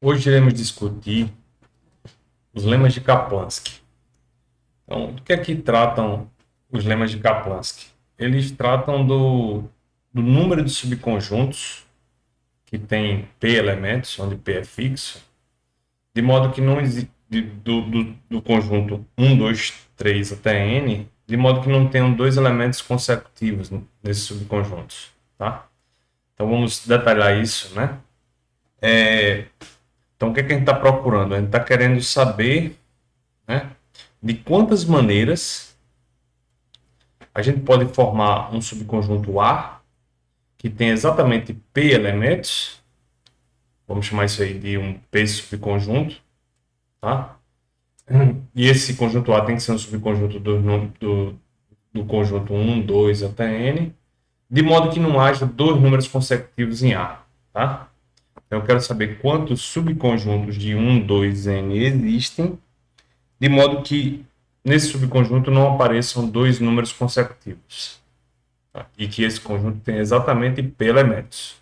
Hoje iremos discutir os lemas de Kaplanski. Então, do que é que tratam os lemas de Kaplanski? Eles tratam do número de subconjuntos, que tem P elementos, onde P é fixo, de modo que não existe do conjunto 1, 2, 3 até N, de modo que não tenham dois elementos consecutivos nesses subconjuntos, tá? Então vamos detalhar isso, né? Então o que é que a gente está procurando? A gente está querendo saber, né, de quantas maneiras a gente pode formar um subconjunto A que tem exatamente P elementos, vamos chamar isso aí de um P subconjunto, tá? E esse conjunto A tem que ser um subconjunto do conjunto 1, 2 até N, de modo que não haja dois números consecutivos em A, tá? Então eu quero saber quantos subconjuntos de 1, 2, N existem, de modo que nesse subconjunto não apareçam dois números consecutivos, tá? E que esse conjunto tenha exatamente P elementos.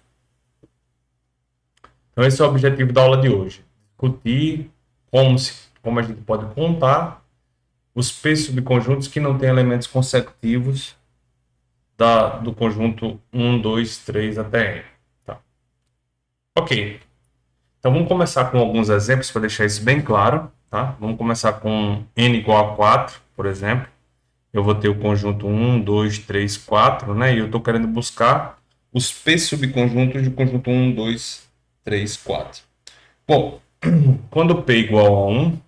Então esse é o objetivo da aula de hoje, discutir como a gente pode contar os P subconjuntos que não têm elementos consecutivos do conjunto 1, 2, 3 até N. Tá? Ok, então vamos começar com alguns exemplos para deixar isso bem claro. Tá? Vamos começar com N igual a 4, por exemplo. Eu vou ter o conjunto 1, 2, 3, 4, né? E eu estou querendo buscar os P subconjuntos do conjunto 1, 2, 3, 4. Bom, quando P é igual a 1,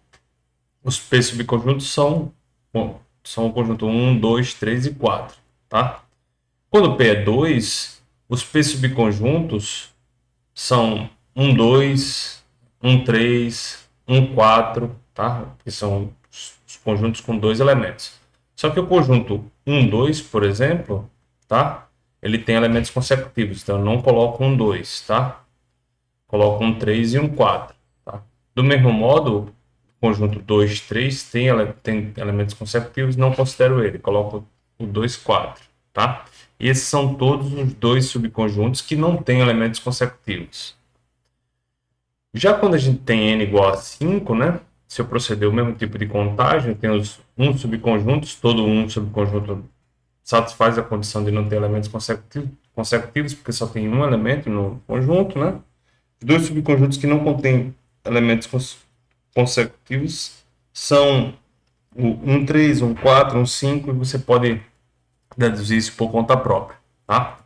os P subconjuntos são o conjunto 1, 2, 3 e 4. Tá? Quando P é 2, os P subconjuntos são 1, 2, 1, 3, 1, 4, tá? Que são os conjuntos com dois elementos. Só que o conjunto 1, 2, por exemplo, tá? Ele tem elementos consecutivos, então eu não coloco um 2, tá? Coloco um 3 e um 4, tá? Do mesmo modo, o conjunto 2, 3 tem elementos consecutivos, não considero ele, coloco o 2, 4, tá? E esses são todos os dois subconjuntos que não têm elementos consecutivos. Já quando a gente tem n igual a 5, né? Se eu proceder o mesmo tipo de contagem, eu tenho os subconjuntos, todo subconjunto satisfaz a condição de não ter elementos consecutivos, porque só tem um elemento no conjunto, né? Os dois subconjuntos que não contêm elementos consecutivos são o 1, 3, 1, 4, 1, 5, e você pode deduzir isso por conta própria, tá?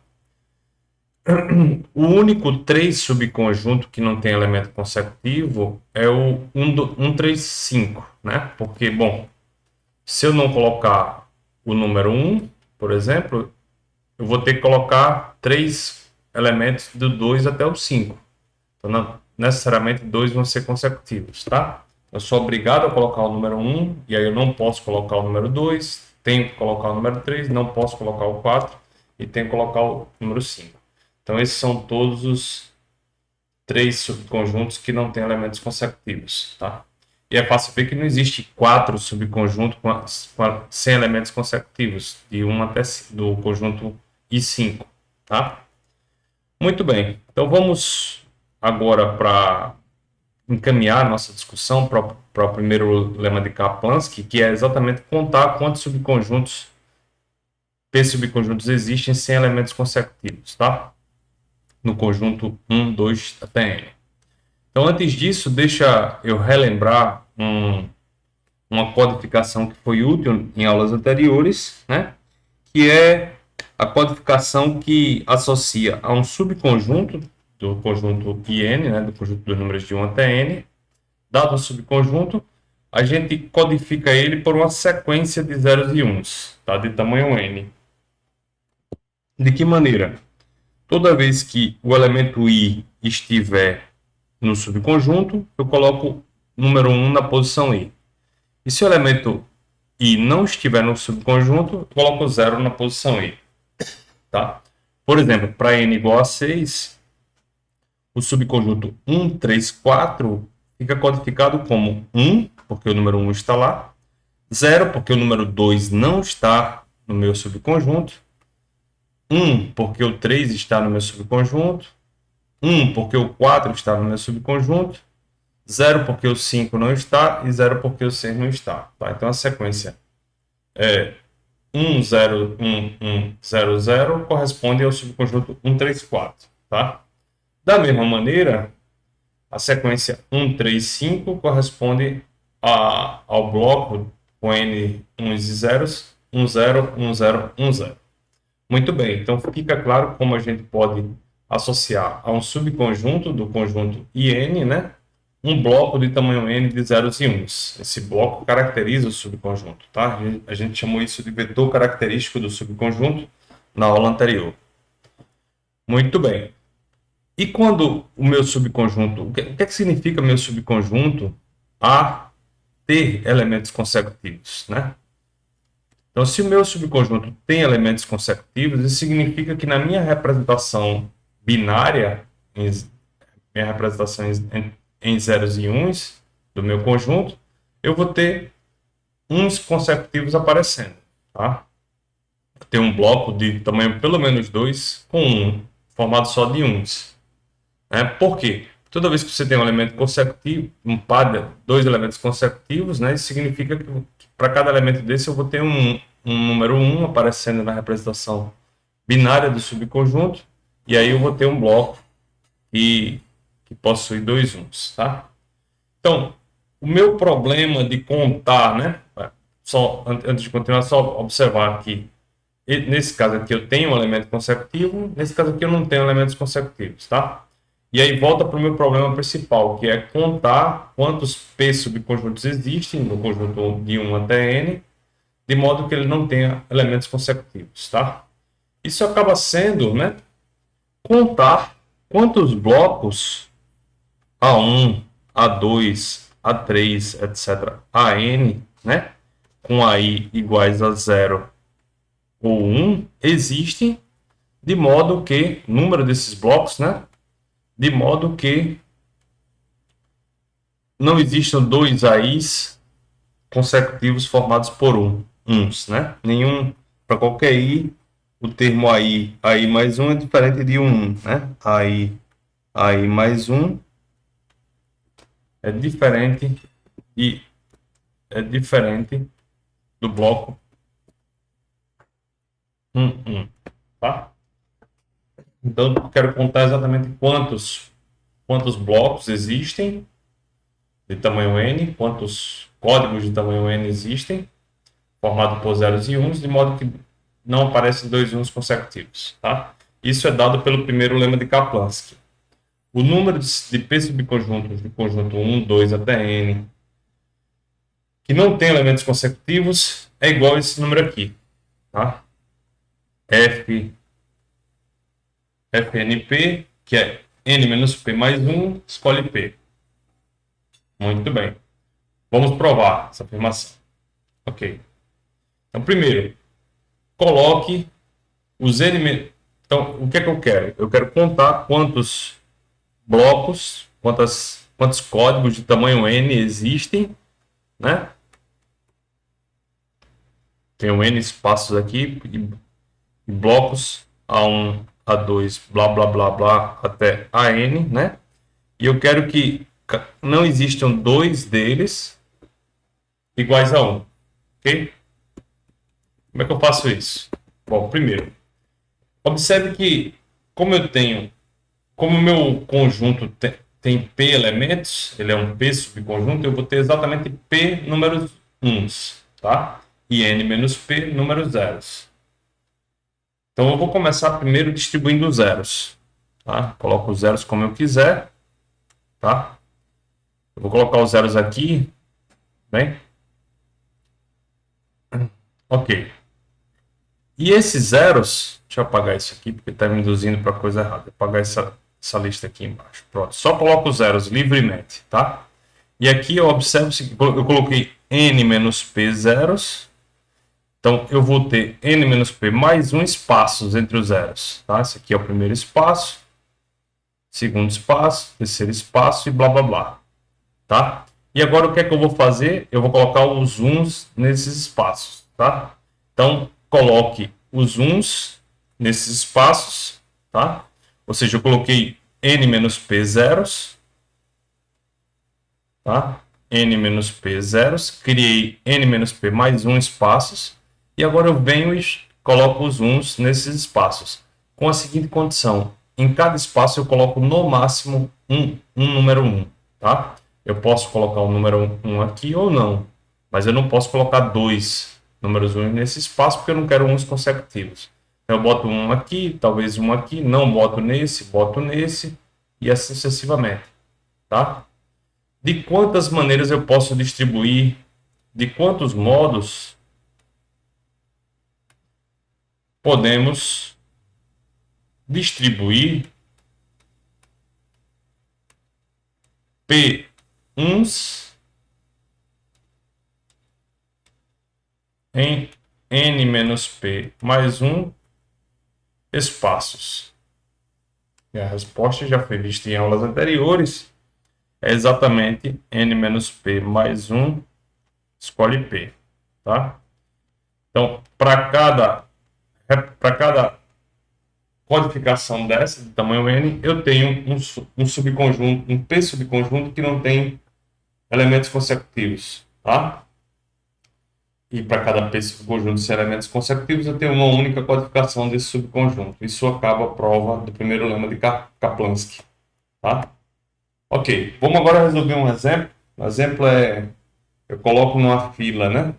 O único 3 subconjunto que não tem elemento consecutivo é o 135, né? Porque, bom, se eu não colocar o número 1, por exemplo, eu vou ter que colocar 3 elementos do 2 até o 5. Então, não necessariamente 2 vão ser consecutivos, tá? Eu sou obrigado a colocar o número 1, e aí eu não posso colocar o número 2, tenho que colocar o número 3, não posso colocar o 4, e tenho que colocar o número 5. Então, esses são todos os 3 subconjuntos que não têm elementos consecutivos, tá? E é fácil ver que não existe 4 subconjuntos sem elementos consecutivos, de 1 até do conjunto I5, tá? Muito bem, então vamos agora para encaminhar a nossa discussão para o primeiro lema de Kaplanski, que é exatamente contar quantos subconjuntos, P subconjuntos existem sem elementos consecutivos, tá? No conjunto 1, 2 até N. Então, antes disso, deixa eu relembrar uma codificação que foi útil em aulas anteriores, né? Que é a codificação que associa a um subconjunto do conjunto IN, né? Do conjunto dos números de 1 até N. Dado o subconjunto, a gente codifica ele por uma sequência de zeros e uns, tá? De tamanho N. De que maneira? Toda vez que o elemento I estiver no subconjunto, eu coloco o número 1 na posição I. E se o elemento I não estiver no subconjunto, eu coloco 0 na posição I. Tá? Por exemplo, para N igual a 6, o subconjunto 1, 3, 4 fica codificado como 1, porque o número 1 está lá, 0, porque o número 2 não está no meu subconjunto, 1, porque o 3 está no meu subconjunto, 1, porque o 4 está no meu subconjunto, 0 porque o 5 não está e 0 porque o 6 não está. Tá? Então a sequência é 1, 0, 1, 1, 0, 0 corresponde ao subconjunto 1, 3, 4. Tá? Da mesma maneira, a sequência 1, 3, 5 corresponde ao bloco com n 1 e zeros, 1, 0, 1, 0, 1, 0. Muito bem, então fica claro como a gente pode associar a um subconjunto do conjunto IN, né? Um bloco de tamanho n de zeros e uns. Esse bloco caracteriza o subconjunto, tá? A gente chamou isso de vetor característico do subconjunto na aula anterior. Muito bem. E quando o meu subconjunto, o que é que significa meu subconjunto a ter elementos consecutivos, né? Então, se o meu subconjunto tem elementos consecutivos, isso significa que na minha representação binária, minha representação em zeros e uns do meu conjunto, eu vou ter uns consecutivos aparecendo, tá? Tem um bloco de tamanho pelo menos 2 com 1, formado só de uns. Por quê? Toda vez que você tem um elemento consecutivo, um par de dois elementos consecutivos, né, isso significa que para cada elemento desse eu vou ter um número 1 aparecendo na representação binária do subconjunto, e aí eu vou ter um bloco que possui dois uns, tá? Então, o meu problema de contar, né? Só antes de continuar, só observar aqui. Nesse caso aqui eu tenho um elemento consecutivo, nesse caso aqui eu não tenho elementos consecutivos, tá? E aí volta para o meu problema principal, que é contar quantos P subconjuntos existem no conjunto de 1 até N, de modo que ele não tenha elementos consecutivos, tá? Isso acaba sendo, né, contar quantos blocos A1, A2, A3, etc., AN, né, com AI iguais a 0 ou 1, existem, de modo que, número desses blocos, né, de modo que não existam dois AIs consecutivos formados por uns, né? Nenhum, para qualquer I, o termo AI mais um é diferente de um, né? AI mais um é diferente do bloco 1, tá? Então, eu quero contar exatamente quantos blocos existem de tamanho n, quantos códigos de tamanho n existem, formado por zeros e uns, de modo que não aparecem dois uns consecutivos, tá? Isso é dado pelo primeiro lema de Kaplanski. O número de P subconjuntos do conjunto 1, 2 até n, que não tem elementos consecutivos, é igual a esse número aqui, tá? FNP, que é n menos P mais 1, escolhe P. Muito bem. Vamos provar essa afirmação. Ok. Então, primeiro, coloque os n. Então, o que é que eu quero? Eu quero contar quantos blocos, quantos códigos de tamanho n existem, né? Tenho n espaços aqui e blocos A1, A2, blá, blá, blá, blá, até AN, né? E eu quero que não existam dois deles iguais a 1, ok? Como é que eu faço isso? Bom, primeiro, observe que como o meu conjunto tem P elementos, ele é um P subconjunto, eu vou ter exatamente P números uns, tá? E N menos P números zeros. Então eu vou começar primeiro distribuindo os zeros, tá? Coloco os zeros como eu quiser, tá? Eu vou colocar os zeros aqui, bem? Ok. E esses zeros, deixa eu apagar isso aqui, porque está me induzindo para a coisa errada. Vou apagar essa lista aqui embaixo. Pronto, só coloco os zeros livremente, tá? E aqui eu observo, eu coloquei n menos p zeros. Então, eu vou ter n menos p mais um espaços entre os zeros, tá? Esse aqui é o primeiro espaço, segundo espaço, terceiro espaço e blá, blá, blá, tá? E agora o que é que eu vou fazer? Eu vou colocar os uns nesses espaços, tá? Então, coloque os uns nesses espaços, tá? Ou seja, eu coloquei n menos p zeros. tá? N menos P zeros, criei N menos P mais 1 espaços, e agora eu venho e coloco os uns nesses espaços, com a seguinte condição: em cada espaço eu coloco no máximo um número 1, tá? Eu posso colocar o número 1 aqui ou não, mas eu não posso colocar dois números 1 nesse espaço, porque eu não quero uns consecutivos. Então eu boto um aqui, talvez um aqui, não boto nesse, e assim sucessivamente, tá? De quantas maneiras eu posso distribuir, de quantos modos podemos distribuir P1s em N menos P mais 1 espaços. E a resposta já foi vista em aulas anteriores, é exatamente N menos P mais 1, escolhe P, tá? Então, para cada codificação dessa, de tamanho N, eu tenho um subconjunto, um P subconjunto que não tem elementos consecutivos, tá? E para cada P subconjunto sem elementos consecutivos, eu tenho uma única codificação desse subconjunto. Isso acaba a prova do primeiro lema de Kaplanski, tá? Ok, vamos agora resolver um exemplo. O exemplo é, eu coloco numa fila, né?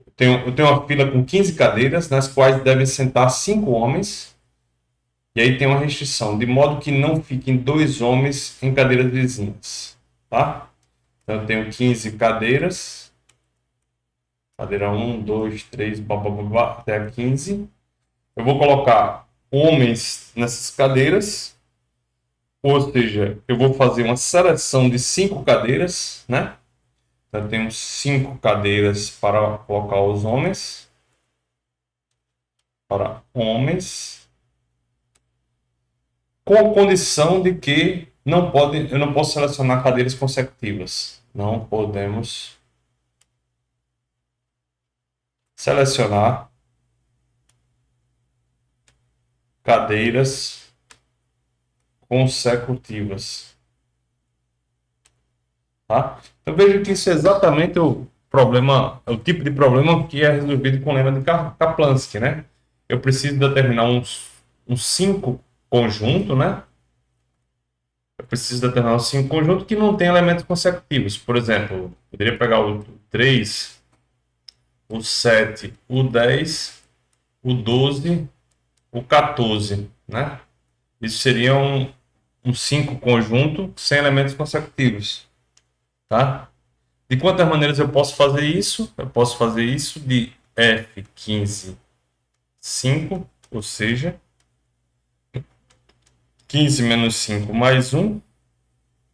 Eu tenho uma fila com 15 cadeiras, nas quais devem sentar 5 homens. E aí tem uma restrição, de modo que não fiquem 2 homens em cadeiras vizinhas, tá? Então eu tenho 15 cadeiras. Cadeira 1, 2, 3, até a 15. Eu vou colocar homens nessas cadeiras. Ou seja, eu vou fazer uma seleção de 5 cadeiras, né? Então eu tenho 5 cadeiras para colocar os homens. Para homens. Com a condição de que eu não posso selecionar cadeiras consecutivas. Não podemos selecionar cadeiras consecutivas. Tá? Então veja que isso é exatamente o problema, o tipo de problema que é resolvido com o lema de Kaplanski, né? Eu preciso determinar uns 5 conjuntos, né? Eu preciso determinar uns 5 conjuntos que não tem elementos consecutivos. Por exemplo, eu poderia pegar o 3, o 7, o 10, o 12, o 14, né? Isso seria um 5 conjunto sem elementos consecutivos, tá? De quantas maneiras eu posso fazer isso? Eu posso fazer isso de F15, 5, ou seja, 15 menos 5 mais 1,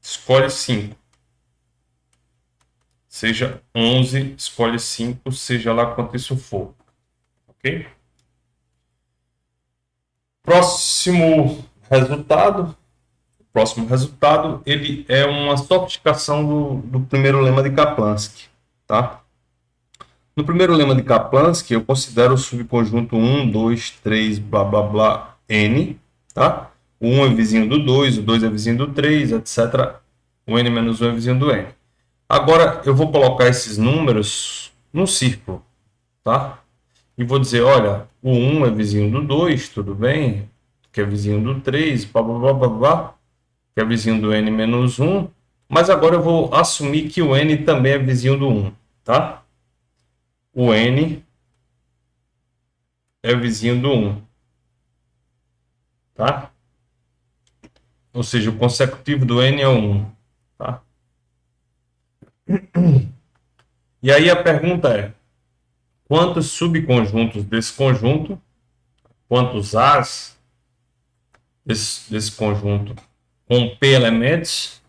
escolhe 5. Seja 11, escolhe 5, seja lá quanto isso for. Ok? Próximo resultado. Próximo resultado, ele é uma sofisticação do primeiro lema de Kaplanski, tá? No primeiro lema de Kaplanski, eu considero o subconjunto 1, 2, 3, blá, blá, blá, n, tá? O 1 é vizinho do 2, o 2 é vizinho do 3, etc. O n menos 1 é vizinho do n. Agora, eu vou colocar esses números num círculo, tá? E vou dizer, olha, o 1 é vizinho do 2, tudo bem? Que é vizinho do 3, blá, blá, blá, blá, blá, que é vizinho do n menos 1. Mas agora eu vou assumir que o n também é vizinho do 1, tá? O n é vizinho do 1, tá? Ou seja, o consecutivo do n é 1, tá? E aí a pergunta é, quantos subconjuntos desse conjunto, quantos As desse conjunto com P elementos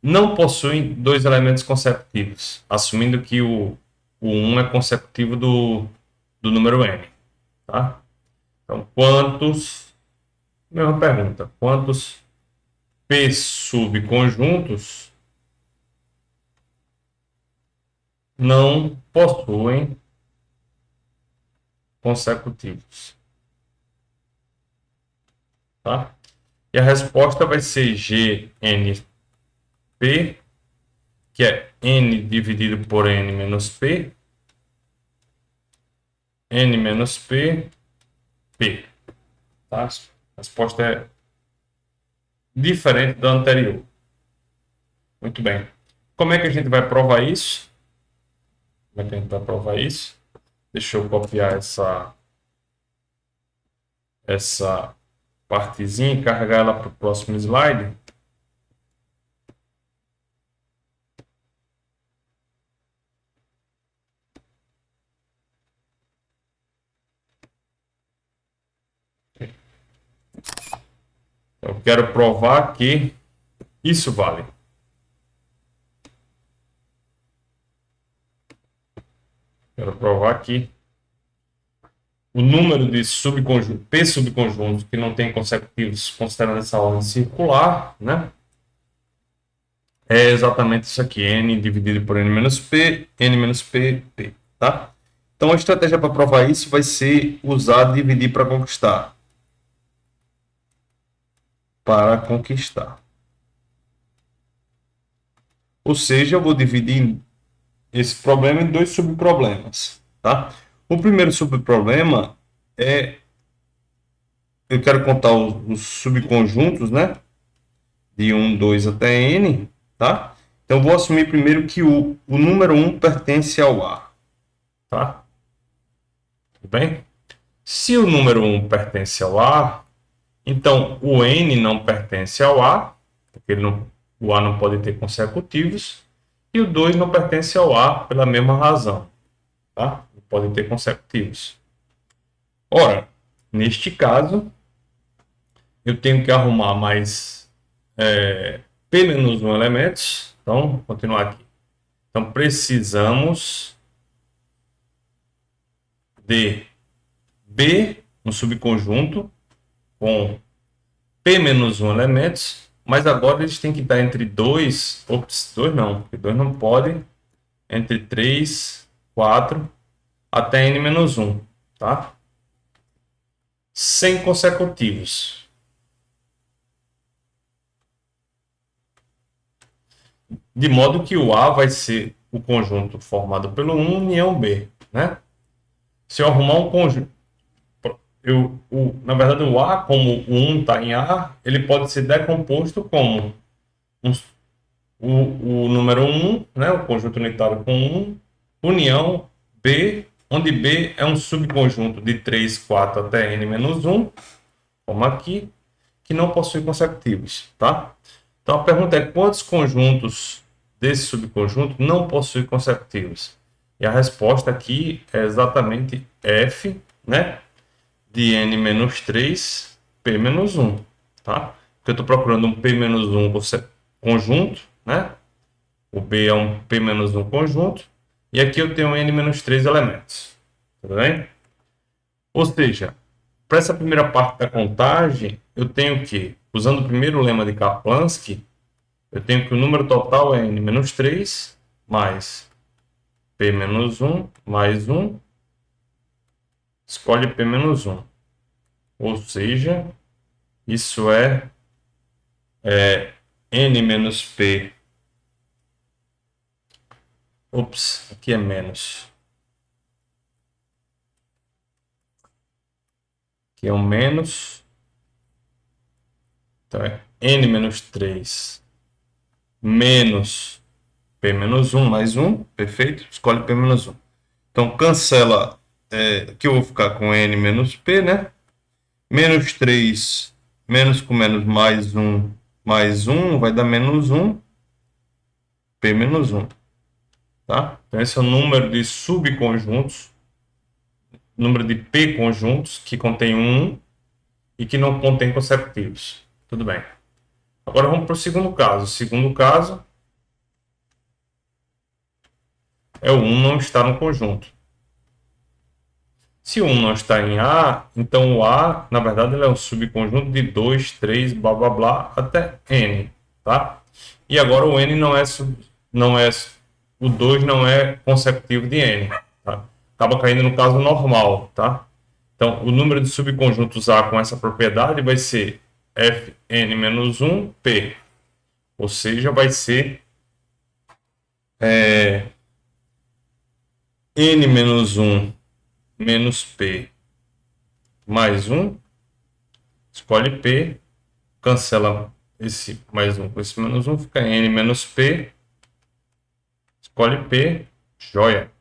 não possuem 2 elementos consecutivos, assumindo que o 1 é consecutivo do número n, tá? Então, mesma pergunta, quantos P subconjuntos não possuem consecutivos, tá? E a resposta vai ser Gn P, que é N dividido por N menos P, N menos P, P. Tá? A resposta é diferente da anterior. Muito bem. Como é que a gente vai provar isso? Como é que a gente vai provar isso? Deixa eu copiar essa partezinha e carregar ela para o próximo slide. Eu quero provar que isso vale. Quero provar que o número de subconjuntos, P subconjuntos que não tem consecutivos, considerando essa ordem circular, né? É exatamente isso aqui, N dividido por N menos P, N menos P, P, tá? Então a estratégia para provar isso vai ser usar dividir para conquistar. Para conquistar. Ou seja, eu vou dividir esse problema em dois subproblemas, tá? O primeiro subproblema é eu quero contar os subconjuntos, né? De 1, 2 até N, tá? Então, eu vou assumir primeiro que o número 1 pertence ao A, tá? Tudo bem? Se o número 1 pertence ao A, então o N não pertence ao A, porque o A não pode ter consecutivos, e o 2 não pertence ao A pela mesma razão, tá? Não pode ter consecutivos. Ora, neste caso, eu tenho que arrumar mais P menos 1 elementos. Então, vou continuar aqui. Então, precisamos de B, um subconjunto, com P menos 1 elementos, mas agora eles têm que estar entre 2, 2 não, porque 2 não pode, entre 3, 4, até N menos 1, tá? Sem consecutivos. De modo que o A vai ser o conjunto formado pelo 1 união B, né? Se eu arrumar um conjunto, na verdade o A, como o 1 está em A, ele pode ser decomposto como o número 1, né? O conjunto unitário com 1, união B, onde B é um subconjunto de 3, 4 até N menos 1, como aqui, que não possui consecutivos, tá? Então a pergunta é quantos conjuntos desse subconjunto não possuem consecutivos? E a resposta aqui é exatamente F, né? De N menos 3, P menos 1, tá? Porque eu estou procurando um P menos 1 conjunto, né? O B é um P menos 1 conjunto. E aqui eu tenho N menos 3 elementos. Tudo bem? Ou seja, para essa primeira parte da contagem, eu tenho que, usando o primeiro lema de Kaplansky, eu tenho que o número total é N menos 3 mais P menos 1 mais 1. Escolhe P menos 1. Ou seja, isso é N menos P. Ops, aqui é menos. Aqui é um menos. Então é N menos 3 menos P menos 1 mais 1. Perfeito? Escolhe P menos 1. Então cancela. Aqui eu vou ficar com N menos P, né? Menos 3, menos com menos mais 1, mais 1, vai dar menos 1, P menos 1. Tá? Então esse é o número de subconjuntos, número de P conjuntos que contém 1 e que não contém consecutivos. Tudo bem. Agora vamos para o segundo caso. O segundo caso é o 1 não estar no conjunto. Se o 1 não está em A, então o A, na verdade, ele é um subconjunto de 2, 3, blá, blá, blá, até N, tá? E agora o N o 2 não é consecutivo de N, tá? Acaba caindo no caso normal, tá? Então, o número de subconjuntos A com essa propriedade vai ser Fn menos 1, P. Ou seja, vai ser n menos 1 menos p mais 1. Escolhe p, cancela esse mais 1 com esse menos 1, fica n menos p. Escolhe p, joia.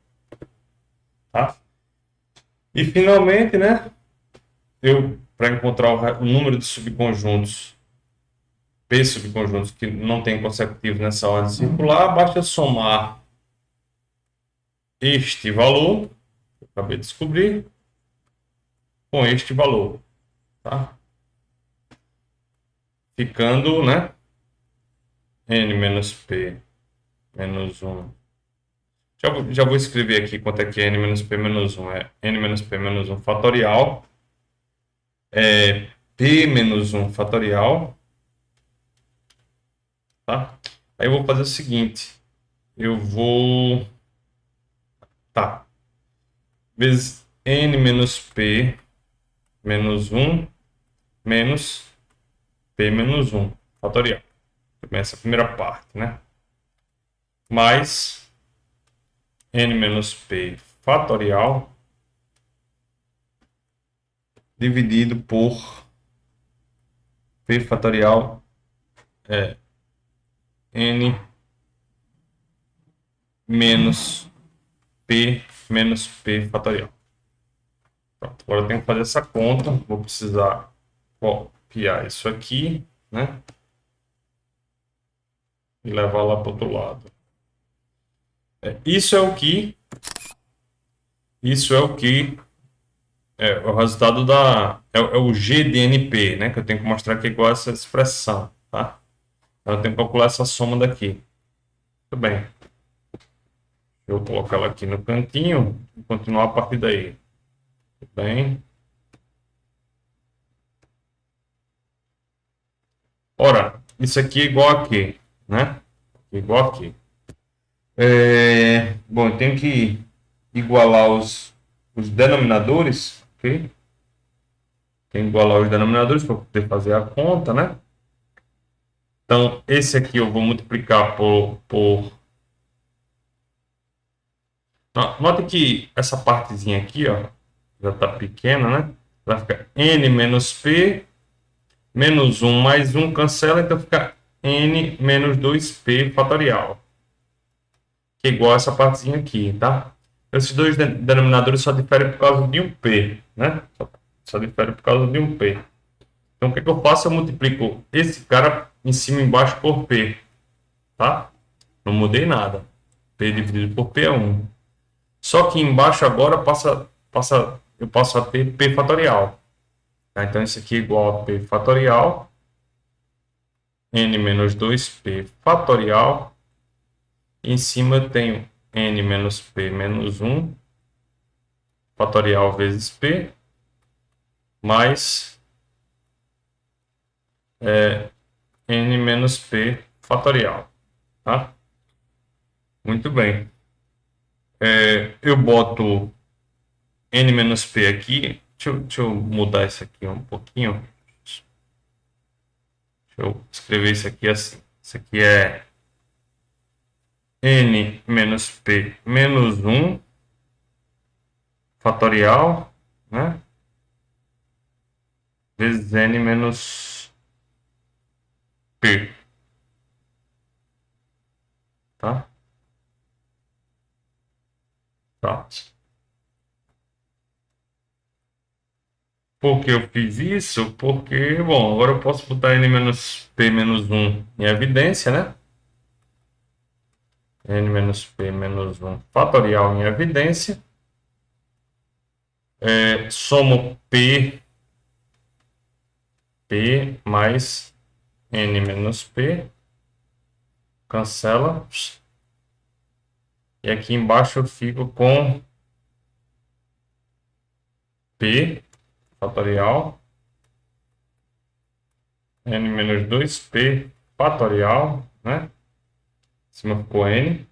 Tá? E finalmente, né? Para encontrar o número de subconjuntos, p subconjuntos que não tem consecutivo nessa ordem circular, basta somar este valor, que eu acabei de descobrir, com este valor, tá? Ficando, né? N menos P menos 1. Já vou escrever aqui quanto é que é N menos P menos 1. É N menos P menos 1 fatorial. É P menos 1 fatorial. Tá? Aí eu vou fazer o seguinte. Eu vou... Tá. Vezes N menos P menos 1 menos P menos 1 fatorial. Essa primeira parte, né? Mais N menos P fatorial dividido por P fatorial é N menos P fatorial. Pronto, agora eu tenho que fazer essa conta. Vou precisar copiar isso aqui, né? E levar lá para o outro lado. Isso é o que é o resultado da... É o G de NP, né? Que eu tenho que mostrar que é igual a essa expressão, tá? Então eu tenho que calcular essa soma daqui. Tudo bem. Eu vou colocar ela aqui no cantinho e continuar a partir daí. Tudo bem. Ora, isso aqui é igual a quê? Né? Igual aqui. Bom, eu tenho que igualar os denominadores, ok? Tem que igualar os denominadores para poder fazer a conta, né? Então, esse aqui eu vou multiplicar por... Note que essa partezinha aqui, ó, já está pequena, né? Vai ficar n menos p menos 1 mais 1 cancela, então fica n menos 2p fatorial. Que é igual a essa partezinha aqui, tá? Esses dois denominadores só diferem por causa de um p, né? Só diferem por causa de um p. Então, o que eu faço? Eu multiplico esse cara em cima e embaixo por p, tá? Não mudei nada. P dividido por p é 1. Só que embaixo agora eu passo a ter p fatorial. Tá? Então, isso aqui é igual a p fatorial. N menos 2p fatorial. E em cima eu tenho n menos p menos 1 fatorial vezes p mais n menos p fatorial. Tá? Muito bem. Eu boto n menos p aqui. Deixa eu mudar isso aqui um pouquinho. Deixa eu escrever isso aqui assim. Isso aqui é n menos p menos 1 fatorial, né? Vezes n menos p. Tá? Tá. Por que eu fiz isso? Porque, bom, agora eu posso botar n menos p menos 1 em evidência, né? N menos p menos 1 fatorial em evidência. Somo p mais n menos p. Cancela. E aqui embaixo eu fico com p fatorial, n menos 2p fatorial, né? Em cima ficou n,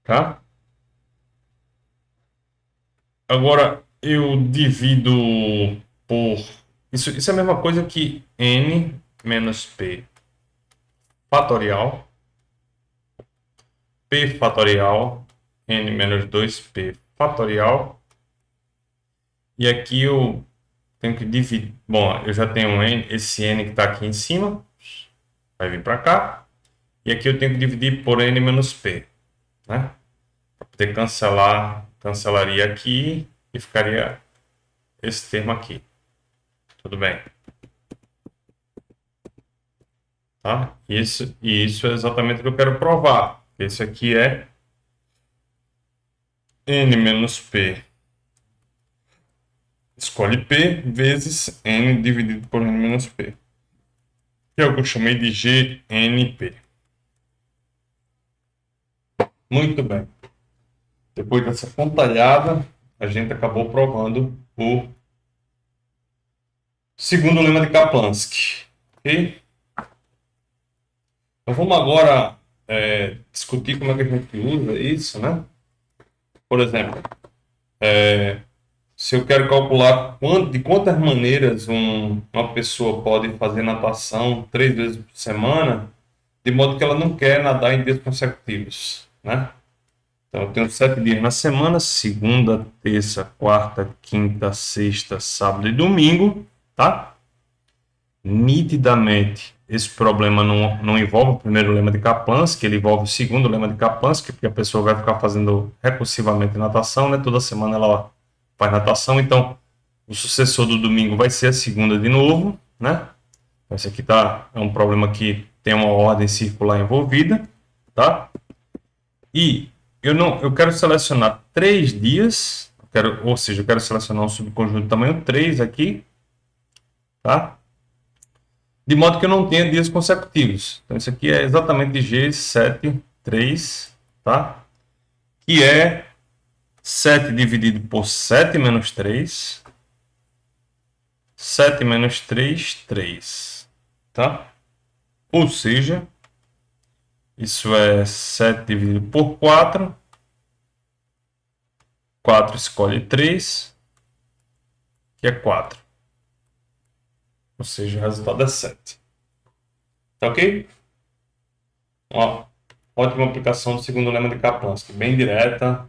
tá? Agora eu divido por... Isso é a mesma coisa que n menos p fatorial, P fatorial, N menos 2P fatorial. E aqui eu tenho que dividir. Bom, eu já tenho esse N que está aqui em cima. Vai vir para cá. E aqui eu tenho que dividir por N menos P. Né? Para poder cancelar, cancelaria aqui e ficaria esse termo aqui. Tudo bem? Tá? Isso é exatamente o que eu quero provar. Esse aqui é N menos P. Escolhe P vezes N dividido por N menos P. Que é o que eu chamei de GNP. Muito bem. Depois dessa contalhada, a gente acabou provando o segundo lema de Kaplanski. Ok? Então vamos agora discutir como é que a gente usa isso, né? Por exemplo, se eu quero calcular de quantas maneiras uma pessoa pode fazer natação 3 vezes por semana, de modo que ela não quer nadar em dias consecutivos, né? Então eu tenho 7 dias na semana, segunda, terça, quarta, quinta, sexta, sábado e domingo, tá? Nitidamente, esse problema não envolve o primeiro lema de Kaplanski, ele envolve o segundo lema de Kaplanski, porque a pessoa vai ficar fazendo recursivamente natação, né? Toda semana ela faz natação, então o sucessor do domingo vai ser a segunda de novo, né? Esse aqui é um problema que tem uma ordem circular envolvida, tá? E eu quero selecionar 3 dias, ou seja, eu quero selecionar um subconjunto tamanho 3 aqui, tá? De modo que eu não tenha dias consecutivos. Então, isso aqui é exatamente G73, tá? Que é 7 dividido por 7 menos 3. 7 menos 3, 3. Tá? Ou seja, isso é 7 dividido por 4. 4 escolhe 3, que é 4. Ou seja, o resultado é 7. Tá ok? Uma ótima aplicação do segundo lema de Kaplanski, bem direta,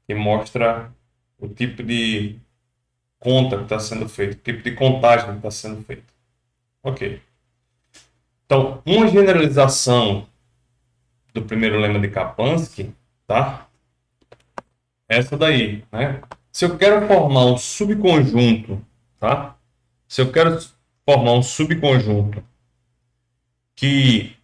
que mostra o tipo de conta que está sendo feito, o tipo de contagem que está sendo feito. Ok. Então, uma generalização do primeiro lema de Kaplanski, tá? Essa daí, né? Se eu quero formar um subconjunto, tá? Se eu quero formar um subconjunto que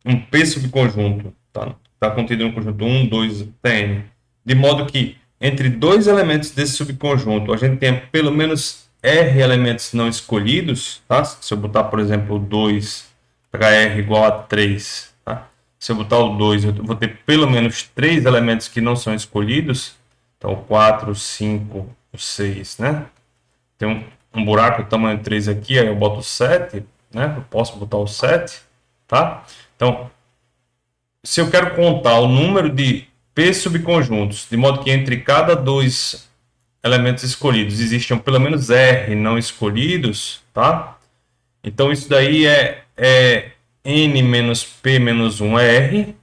um P subconjunto, tá? Está contido no conjunto 1, 2, Tn, de modo que entre dois elementos desse subconjunto a gente tenha pelo menos R elementos não escolhidos, tá? Se eu botar, por exemplo, o 2 para R igual a 3, tá? Se eu botar o 2, eu vou ter pelo menos 3 elementos que não são escolhidos, então 4, 5, 6, né? Tem um buraco tamanho 3 aqui, aí eu boto 7, né? Eu posso botar o 7, tá? Então, se eu quero contar o número de P subconjuntos, de modo que entre cada dois elementos escolhidos existam pelo menos R não escolhidos, tá? Então, isso daí é N menos P menos 1 é R,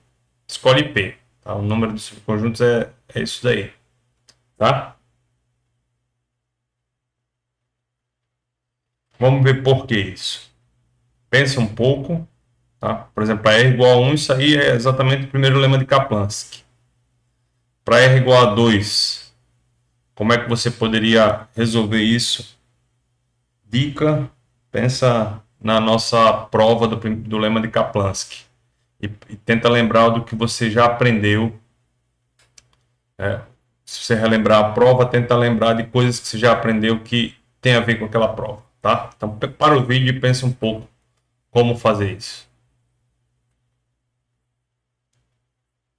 escolhe P. Tá? O número de subconjuntos é isso daí, tá? Vamos ver por que isso. Pensa um pouco. Tá? Por exemplo, para R igual a 1, isso aí é exatamente o primeiro lema de Kaplanski. Para R igual a 2, como é que você poderia resolver isso? Dica, pensa na nossa prova do lema de Kaplanski. E tenta lembrar do que você já aprendeu. Se você relembrar a prova, tenta lembrar de coisas que você já aprendeu que tem a ver com aquela prova. Tá? Então, para o vídeo e pensa um pouco como fazer isso.